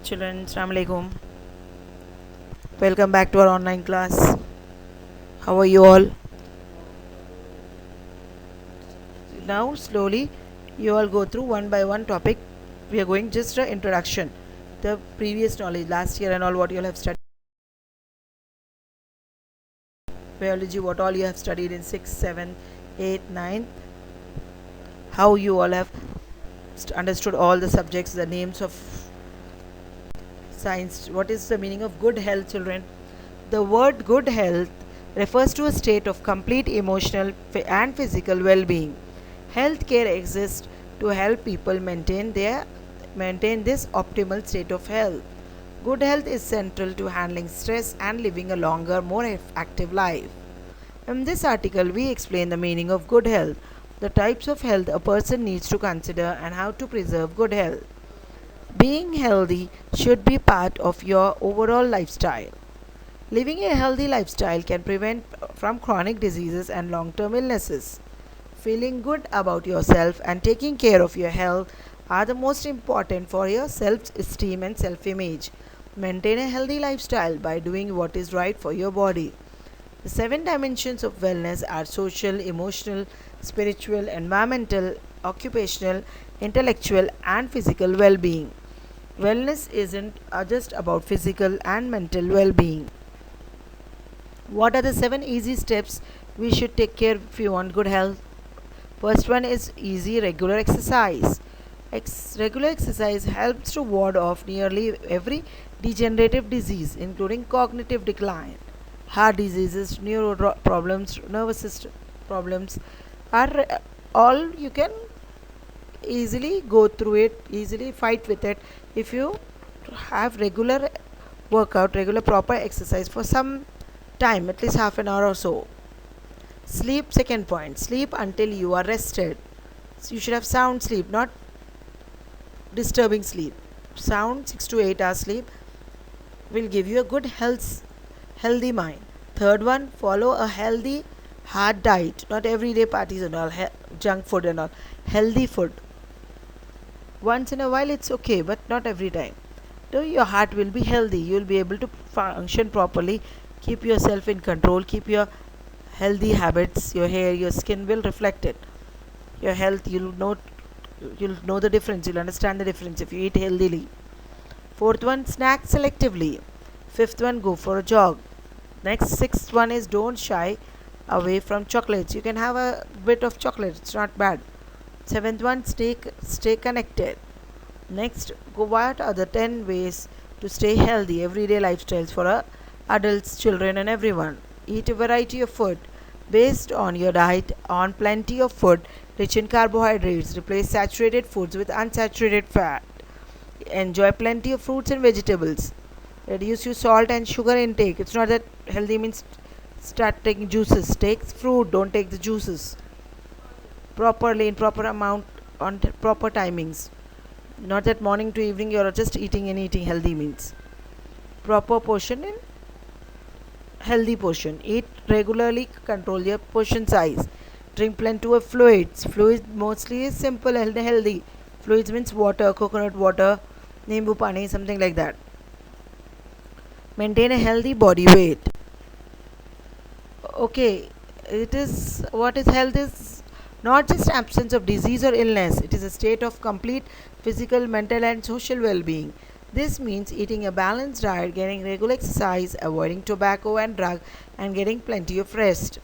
Children, Assalamu alaikum. Welcome back to our online class. How are you all? Now, slowly, you all go through one by one topic. We are going just an introduction, the previous knowledge, last year and all what you all have studied. Biology, what all you have studied in 6, 7, 8, 9. How you all have understood all the subjects, the names of science. What is the meaning of good health, children? The word good health refers to a state of complete emotional and physical well-being. Healthcare exists to help people maintain this optimal state of health. Good health is central to handling stress and living a longer, more active life. In this article, we explain the meaning of good health, the types of health a person needs to consider, and how to preserve good health. Being healthy should be part of your overall lifestyle. Living a healthy lifestyle can prevent from chronic diseases and long-term illnesses. Feeling good about yourself and taking care of your health are the most important for your self-esteem and self-image. Maintain a healthy lifestyle by doing what is right for your body. The 7 dimensions of wellness are social, emotional, spiritual, environmental, occupational, intellectual, and physical well being. Wellness isn't just about physical and mental well being. What are the 7 easy steps we should take care if we want good health? First one is easy regular exercise. Regular exercise helps to ward off nearly every degenerative disease, including cognitive decline, heart diseases, neuro problems, nervous system problems, are all you can easily go through it, easily fight with it if you have regular workout, regular proper exercise for some time, at least half an hour or so. Sleep, second point, sleep until you are rested. So you should have sound sleep, not disturbing sleep. Sound 6 to 8 hours sleep will give you a good healthy mind. Third one, follow a healthy hard diet, not everyday parties and all, junk food and all, healthy food. Once in a while it's okay, but not every time. So your heart will be healthy, you will be able to function properly, keep yourself in control, keep your healthy habits, your hair, your skin will reflect it. Your health, you'll know the difference, you'll understand the difference if you eat healthily. Fourth one, snack selectively. Fifth one, go for a jog. Next, sixth one is don't shy away from chocolates. You can have a bit of chocolate, it's not bad. Seventh one, stay connected. Next, what are the 10 ways to stay healthy everyday lifestyles for adults, children, and everyone? Eat a variety of food based on your diet, on plenty of food rich in carbohydrates. Replace saturated foods with unsaturated fat. Enjoy plenty of fruits and vegetables. Reduce your salt and sugar intake. It's not that healthy means start taking juices. Take fruit, don't take the juices. Properly, in proper amount, on proper timings. Not that morning to evening you're just eating and eating healthy means. Proper portion in healthy portion. Eat regularly, control your portion size. Drink plenty of fluids. Fluids mostly is simple and healthy. Fluids means water, coconut water, nimbu pani, something like that. Maintain a healthy body weight. Okay, it is what is health is not just absence of disease or illness, it is a state of complete physical, mental, and social well being. This means eating a balanced diet, getting regular exercise, avoiding tobacco and drug, and getting plenty of rest.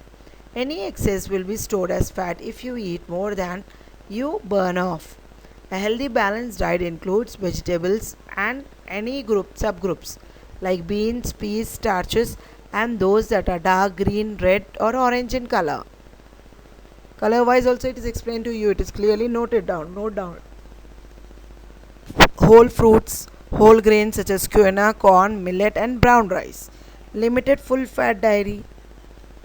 Any excess will be stored as fat if you eat more than you burn off. A healthy balanced diet includes vegetables and any subgroups like beans, peas, starches, and those that are dark green, red, or orange in color. Color wise also it is explained to you, it is clearly noted down. Note down. Whole fruits, whole grains such as quinoa, corn, millet, and brown rice. Limited full fat dairy.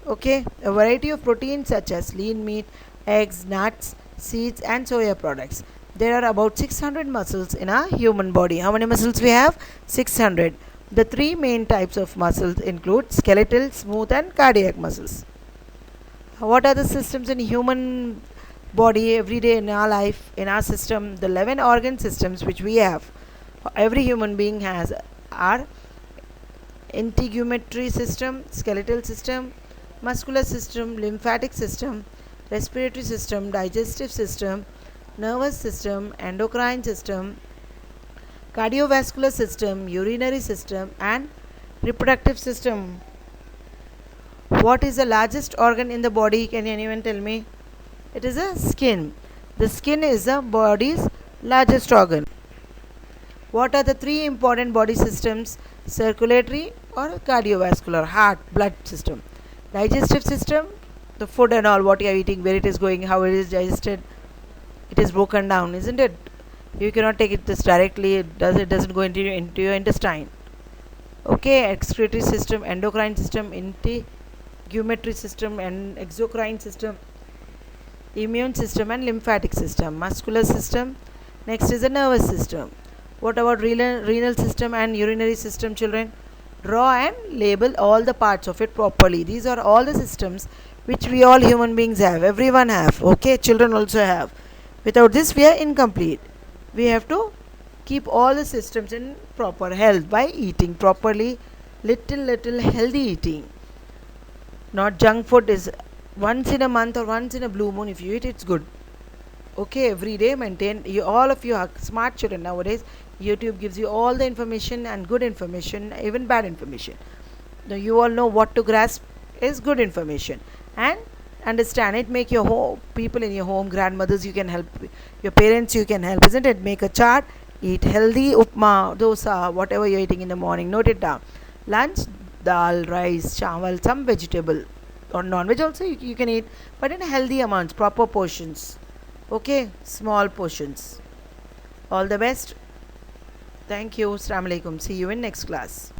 Okay, a variety of proteins such as lean meat, eggs, nuts, seeds, and soya products. There are about 600 muscles in our human body. How many muscles we have? 600. The 3 main types of muscles include skeletal, smooth, and cardiac muscles. What are the systems in human body every day in our life, in our system? The 11 organ systems which we have. every human being has are integumentary system, skeletal system, muscular system, lymphatic system, respiratory system, digestive system, nervous system, endocrine system, cardiovascular system, urinary system, and reproductive system. What is the largest organ in the body? Can anyone tell me? It is a skin. The skin is the body's largest organ. What are the three important body systems? Circulatory or cardiovascular, heart, blood system. Digestive system, the food and all, what you are eating, where it is going, how it is digested. It is broken down, isn't it? You cannot take it this directly. It doesn't go into your intestine. Okay, excretory system, endocrine system, integumentary system, and exocrine system, immune system, and lymphatic system, muscular system. Next is the nervous system. What about renal system and urinary system, children? Draw and label all the parts of it properly. These are all the systems which we all human beings have. Everyone have. Okay, children also have. Without this, we are incomplete. We have to keep all the systems in proper health by eating properly, little healthy eating. Not junk food is once in a month or once in a blue moon. If you eat, it's good. Okay, every day maintain. All of you are smart children nowadays. YouTube gives you all the information and good information, even bad information. Now you all know what to grasp is good information and understand it. Make your home people in your home, grandmothers you can help, your parents you can help, isn't it? Make a chart. Eat healthy upma, dosa, whatever you're eating in the morning. Note it down. Lunch, dal, rice, chawal, some vegetable or non-veg also you can eat, but in healthy amounts, proper portions. Okay, small portions. All the best. Thank you. Assalamu alaikum. See you in next class.